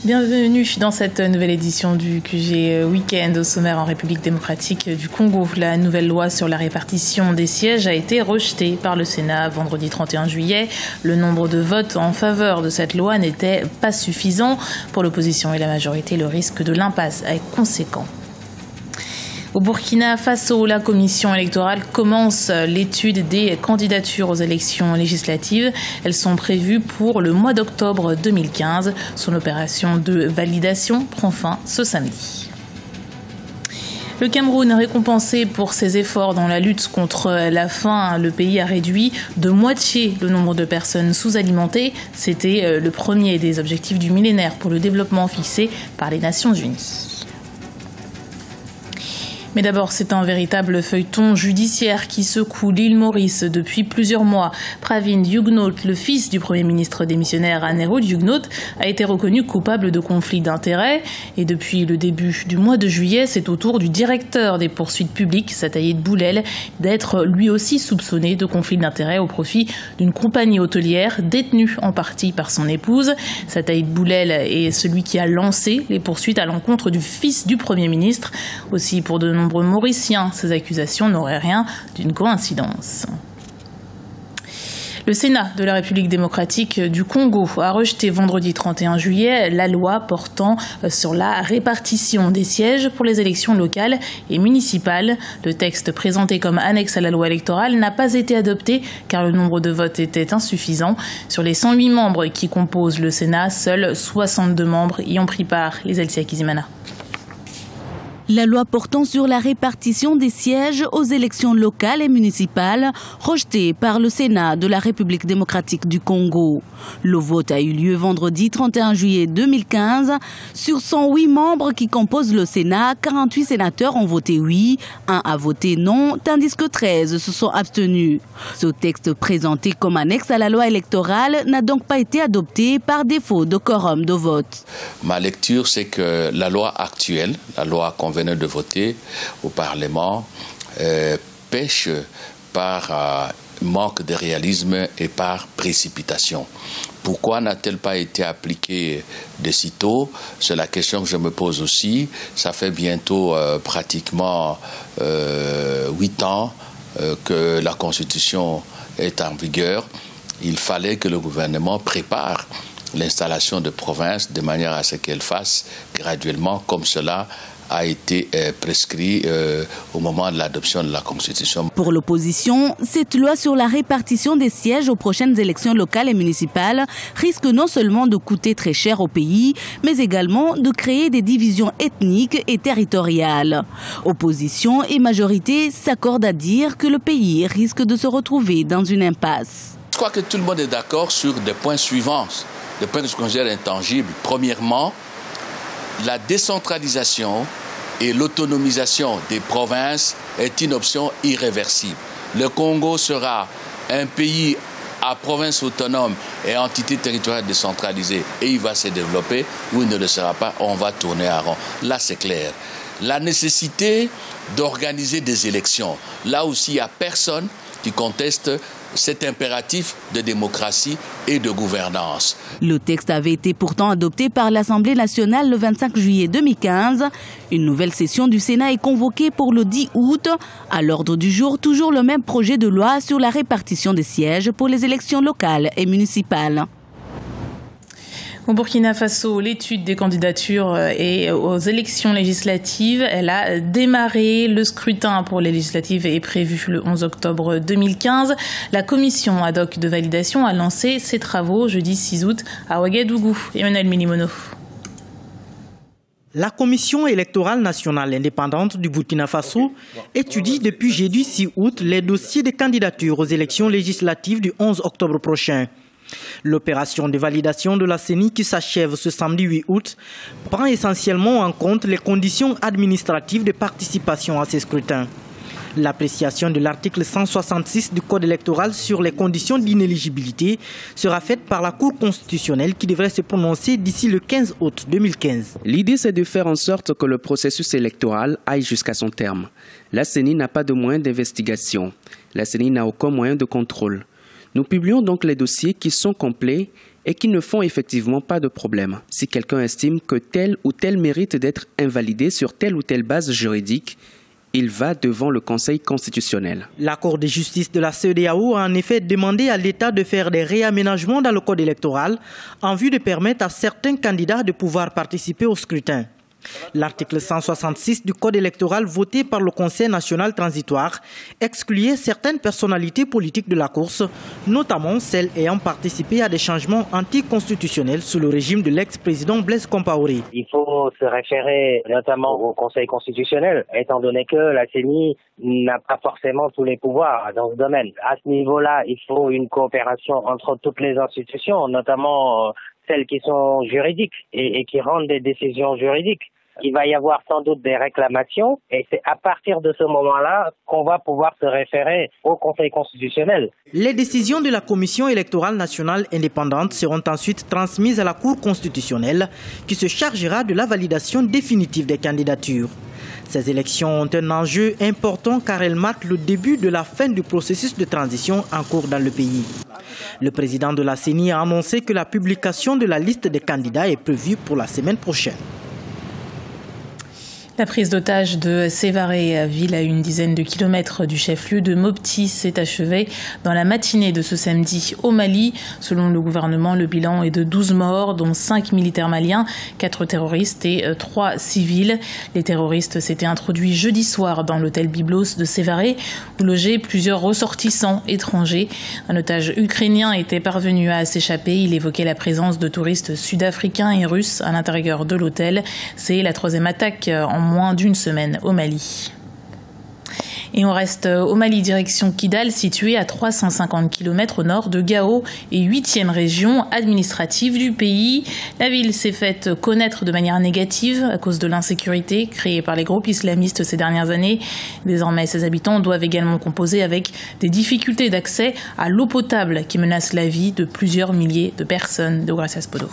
Bienvenue dans cette nouvelle édition du QG Week-end. Au sommaire, en République démocratique du Congo, la nouvelle loi sur la répartition des sièges a été rejetée par le Sénat vendredi 31 juillet. Le nombre de votes en faveur de cette loi n'était pas suffisant. Pour l'opposition et la majorité, le risque de l'impasse est conséquent. Au Burkina Faso, la commission électorale commence l'étude des candidatures aux élections législatives. Elles sont prévues pour le mois d'octobre 2015. Son opération de validation prend fin ce samedi. Le Cameroun, récompensé pour ses efforts dans la lutte contre la faim, le pays a réduit de moitié le nombre de personnes sous-alimentées. C'était le premier des objectifs du millénaire pour le développement fixé par les Nations Unies. Mais d'abord, c'est un véritable feuilleton judiciaire qui secoue l'île Maurice depuis plusieurs mois. Pravin Jugnauth, le fils du Premier ministre démissionnaire Aneroun Jugnauth, a été reconnu coupable de conflit d'intérêts. Et depuis le début du mois de juillet, c'est au tour du directeur des poursuites publiques, Sataïd Boulel, d'être lui aussi soupçonné de conflit d'intérêts au profit d'une compagnie hôtelière détenue en partie par son épouse. Sataïd Boulel est celui qui a lancé les poursuites à l'encontre du fils du Premier ministre. Aussi, pour de nombreux Mauriciens, ces accusations n'auraient rien d'une coïncidence. Le Sénat de la République démocratique du Congo a rejeté vendredi 31 juillet la loi portant sur la répartition des sièges pour les élections locales et municipales. Le texte présenté comme annexe à la loi électorale n'a pas été adopté car le nombre de votes était insuffisant. Sur les 108 membres qui composent le Sénat, seuls 62 membres y ont pris part. Les Elsia Kizimana. La loi portant sur la répartition des sièges aux élections locales et municipales, rejetée par le Sénat de la République démocratique du Congo. Le vote a eu lieu vendredi 31 juillet 2015. Sur 108 membres qui composent le Sénat, 48 sénateurs ont voté oui, 1 a voté non, tandis que 13 se sont abstenus. Ce texte présenté comme annexe à la loi électorale n'a donc pas été adopté par défaut de quorum de vote. Ma lecture, c'est que la loi actuelle, la loi qu'on venait de voter au Parlement, pêche par manque de réalisme et par précipitation. Pourquoi n'a-t-elle pas été appliquée de sitôt? C'est la question que je me pose aussi. Ça fait bientôt pratiquement 8 ans que la Constitution est en vigueur. Il fallait que le gouvernement prépare l'installation de provinces de manière à ce qu'elle fasse graduellement comme cela a été prescrit au moment de l'adoption de la Constitution. Pour l'opposition, cette loi sur la répartition des sièges aux prochaines élections locales et municipales risque non seulement de coûter très cher au pays, mais également de créer des divisions ethniques et territoriales. Opposition et majorité s'accordent à dire que le pays risque de se retrouver dans une impasse. Je crois que tout le monde est d'accord sur des points suivants, des points que je considère intangibles. Premièrement, la décentralisation et l'autonomisation des provinces est une option irréversible. Le Congo sera un pays à province autonome et entité territoriale décentralisée et il va se développer, ou il ne le sera pas, on va tourner à rond. Là, c'est clair. La nécessité d'organiser des élections. Là aussi, il n'y a personne qui conteste cet impératif de démocratie et de gouvernance. Le texte avait été pourtant adopté par l'Assemblée nationale le 25 juillet 2015. Une nouvelle session du Sénat est convoquée pour le 10 août. À l'ordre du jour, toujours le même projet de loi sur la répartition des sièges pour les élections locales et municipales. Au Burkina Faso, l'étude des candidatures et aux élections législatives, elle a démarré. Le scrutin pour les législatives est prévu le 11 octobre 2015. La commission ad hoc de validation a lancé ses travaux jeudi 6 août à Ouagadougou. Emmanuel Milimono. La Commission électorale nationale indépendante du Burkina Faso étudie depuis jeudi 6 août les dossiers de candidature aux élections législatives du 11 octobre prochain. L'opération de validation de la CENI qui s'achève ce samedi 8 août prend essentiellement en compte les conditions administratives de participation à ces scrutins. L'appréciation de l'article 166 du Code électoral sur les conditions d'inéligibilité sera faite par la Cour constitutionnelle qui devrait se prononcer d'ici le 15 août 2015. L'idée, c'est de faire en sorte que le processus électoral aille jusqu'à son terme. La CENI n'a pas de moyens d'investigation. La CENI n'a aucun moyen de contrôle. Nous publions donc les dossiers qui sont complets et qui ne font effectivement pas de problème. Si quelqu'un estime que tel ou tel mérite d'être invalidé sur telle ou telle base juridique, il va devant le Conseil constitutionnel. La Cour de justice de la CEDEAO a en effet demandé à l'État de faire des réaménagements dans le code électoral en vue de permettre à certains candidats de pouvoir participer au scrutin. L'article 166 du code électoral voté par le Conseil national transitoire excluait certaines personnalités politiques de la course, notamment celles ayant participé à des changements anticonstitutionnels sous le régime de l'ex-président Blaise Compaoré. Il faut se référer notamment au Conseil constitutionnel, étant donné que la CENI n'a pas forcément tous les pouvoirs dans ce domaine. À ce niveau-là, il faut une coopération entre toutes les institutions, notamment celles qui sont juridiques et qui rendent des décisions juridiques. Il va y avoir sans doute des réclamations et c'est à partir de ce moment-là qu'on va pouvoir se référer au Conseil constitutionnel. Les décisions de la Commission électorale nationale indépendante seront ensuite transmises à la Cour constitutionnelle qui se chargera de la validation définitive des candidatures. Ces élections ont un enjeu important car elles marquent le début de la fin du processus de transition en cours dans le pays. Le président de la CENI a annoncé que la publication de la liste des candidats est prévue pour la semaine prochaine. La prise d'otage de Sévaré, ville à une dizaine de kilomètres du chef-lieu de Mopti, s'est achevée dans la matinée de ce samedi au Mali. Selon le gouvernement, le bilan est de 12 morts, dont 5 militaires maliens, 4 terroristes et 3 civils. Les terroristes s'étaient introduits jeudi soir dans l'hôtel Byblos de Sévaré, où logeaient plusieurs ressortissants étrangers. Un otage ukrainien était parvenu à s'échapper. Il évoquait la présence de touristes sud-africains et russes à l'intérieur de l'hôtel. C'est la 3e attaque en moins d'une semaine au Mali. Et on reste au Mali, direction Kidal, située à 350 km au nord de Gao et 8e région administrative du pays. La ville s'est faite connaître de manière négative à cause de l'insécurité créée par les groupes islamistes ces dernières années. Désormais, ses habitants doivent également composer avec des difficultés d'accès à l'eau potable qui menacent la vie de plusieurs milliers de personnes. De Gracias Podo.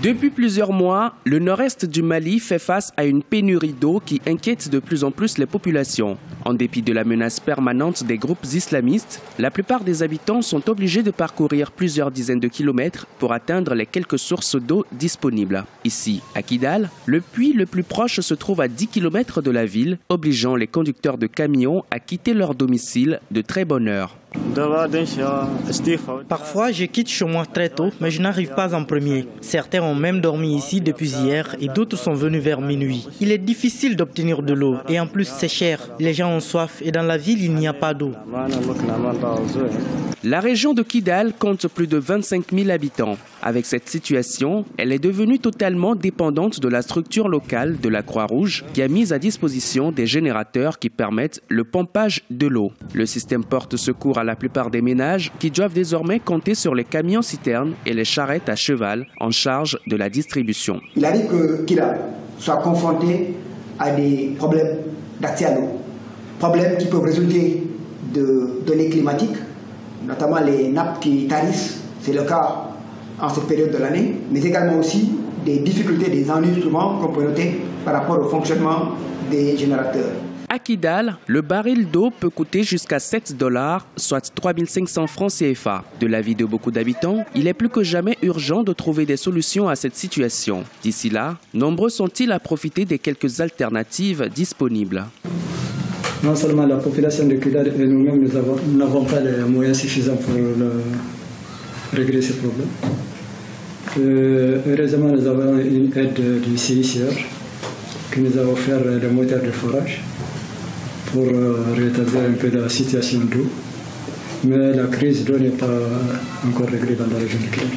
Depuis plusieurs mois, le nord-est du Mali fait face à une pénurie d'eau qui inquiète de plus en plus les populations. En dépit de la menace permanente des groupes islamistes, la plupart des habitants sont obligés de parcourir plusieurs dizaines de kilomètres pour atteindre les quelques sources d'eau disponibles. Ici, à Kidal, le puits le plus proche se trouve à 10 km de la ville, obligeant les conducteurs de camions à quitter leur domicile de très bonne heure. Parfois, je quitte chez moi très tôt, mais je n'arrive pas en premier. Certains ont même dormi ici depuis hier et d'autres sont venus vers minuit. Il est difficile d'obtenir de l'eau et en plus c'est cher. Les gens ont soif et dans la ville, il n'y a pas d'eau. La région de Kidal compte plus de 25 000 habitants. Avec cette situation, elle est devenue totalement dépendante de la structure locale de la Croix-Rouge qui a mis à disposition des générateurs qui permettent le pompage de l'eau. Le système porte secours à la plupart des ménages qui doivent désormais compter sur les camions-citernes et les charrettes à cheval en charge de la distribution. Il arrive que Kidal soit confronté à des problèmes d'accès à l'eau, problèmes qui peuvent résulter de données climatiques, notamment les nappes qui tarissent, c'est le cas en cette période de l'année, mais également aussi des difficultés, des enregistrements qu'on peut noter par rapport au fonctionnement des générateurs. À Kidal, le baril d'eau peut coûter jusqu'à $7, soit 3 500 francs CFA. De l'avis de beaucoup d'habitants, il est plus que jamais urgent de trouver des solutions à cette situation. D'ici là, nombreux sont-ils à profiter des quelques alternatives disponibles. Non seulement la population de Kidal et nous-mêmes, nous n'avons pas les moyens suffisants pour régler ce problème. Heureusement, nous avons une aide du CICR qui nous a offert le moteur de forage pour rétablir un peu la situation d'eau. Mais la crise d'eau n'est pas encore réglée dans la région de Kidal.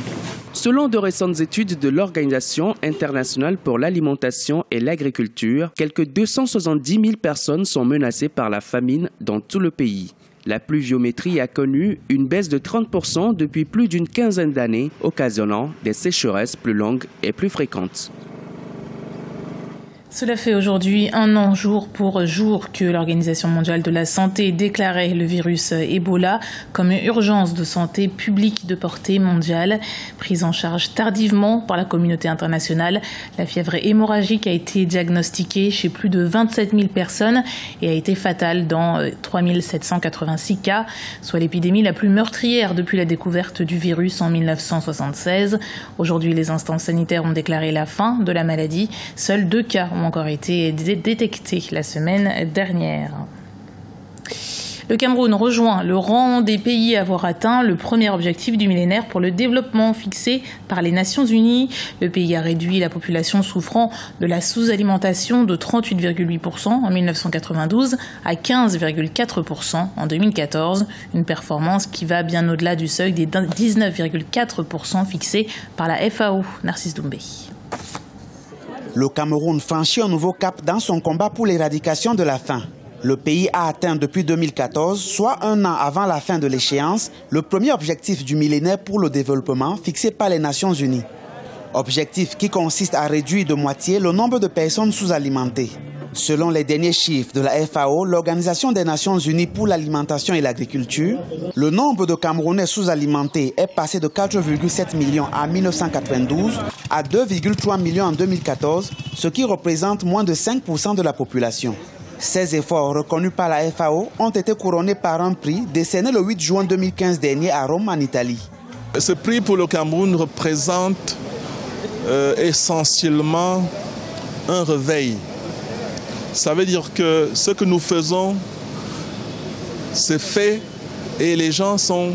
Selon de récentes études de l'Organisation internationale pour l'alimentation et l'agriculture, quelques 270 000 personnes sont menacées par la famine dans tout le pays. La pluviométrie a connu une baisse de 30% depuis plus d'une quinzaine d'années, occasionnant des sécheresses plus longues et plus fréquentes. Cela fait aujourd'hui 1 an jour pour jour que l'Organisation mondiale de la santé déclarait le virus Ebola comme une urgence de santé publique de portée mondiale. Prise en charge tardivement par la communauté internationale, la fièvre hémorragique a été diagnostiquée chez plus de 27 000 personnes et a été fatale dans 3 786 cas, soit l'épidémie la plus meurtrière depuis la découverte du virus en 1976. Aujourd'hui, les instances sanitaires ont déclaré la fin de la maladie. Seuls 2 cas ont encore été détectés la semaine dernière. Le Cameroun rejoint le rang des pays à avoir atteint le premier objectif du millénaire pour le développement fixé par les Nations Unies. Le pays a réduit la population souffrant de la sous-alimentation de 38,8% en 1992 à 15,4% en 2014. Une performance qui va bien au-delà du seuil des 19,4% fixé par la FAO. Narcisse Doumbé. Le Cameroun franchit un nouveau cap dans son combat pour l'éradication de la faim. Le pays a atteint depuis 2014, soit 1 an avant la fin de l'échéance, le premier objectif du millénaire pour le développement fixé par les Nations Unies. Objectif qui consiste à réduire de moitié le nombre de personnes sous-alimentées. Selon les derniers chiffres de la FAO, l'Organisation des Nations Unies pour l'alimentation et l'agriculture, le nombre de Camerounais sous-alimentés est passé de 4,7 millions en 1992 à 2,3 millions en 2014, ce qui représente moins de 5% de la population. Ces efforts reconnus par la FAO ont été couronnés par un prix décerné le 8 juin 2015 dernier à Rome, en Italie. Ce prix pour le Cameroun représente essentiellement un réveil. Ça veut dire que ce que nous faisons, c'est fait et les gens sont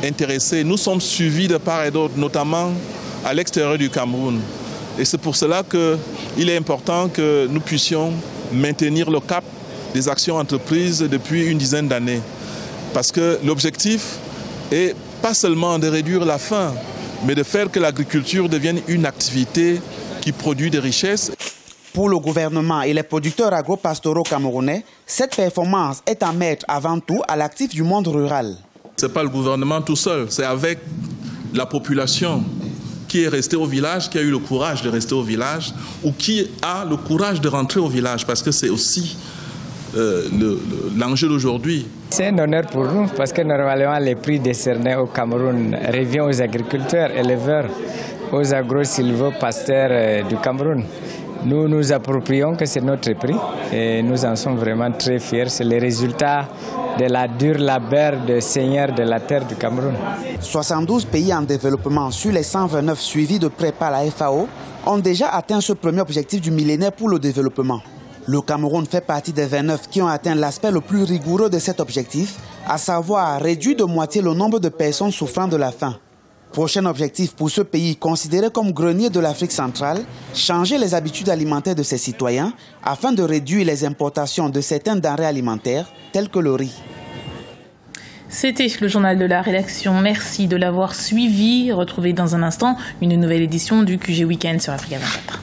intéressés. Nous sommes suivis de part et d'autre, notamment à l'extérieur du Cameroun. Et c'est pour cela qu'il est important que nous puissions maintenir le cap des actions entreprises depuis une dizaine d'années. Parce que l'objectif est pas seulement de réduire la faim, mais de faire que l'agriculture devienne une activité qui produit des richesses. Pour le gouvernement et les producteurs agro-pastoraux camerounais, cette performance est à mettre avant tout à l'actif du monde rural. Ce n'est pas le gouvernement tout seul, c'est avec la population qui est restée au village, qui a eu le courage de rester au village, ou qui a le courage de rentrer au village, parce que c'est aussi l'enjeu d'aujourd'hui. C'est un honneur pour nous, parce que normalement les prix décernés au Cameroun reviennent aux agriculteurs, éleveurs, aux agro-sylvo-pasteurs du Cameroun. Nous nous approprions que c'est notre prix et nous en sommes vraiment très fiers. C'est le résultat de la dure labeur des seigneurs de la terre du Cameroun. 72 pays en développement sur les 129 suivis de près par la FAO ont déjà atteint ce premier objectif du millénaire pour le développement. Le Cameroun fait partie des 29 qui ont atteint l'aspect le plus rigoureux de cet objectif, à savoir réduire de moitié le nombre de personnes souffrant de la faim. Prochain objectif pour ce pays considéré comme grenier de l'Afrique centrale, changer les habitudes alimentaires de ses citoyens afin de réduire les importations de certaines denrées alimentaires telles que le riz. C'était le journal de la rédaction. Merci de l'avoir suivi. Retrouvez dans un instant une nouvelle édition du QG Week-end sur Africa 24.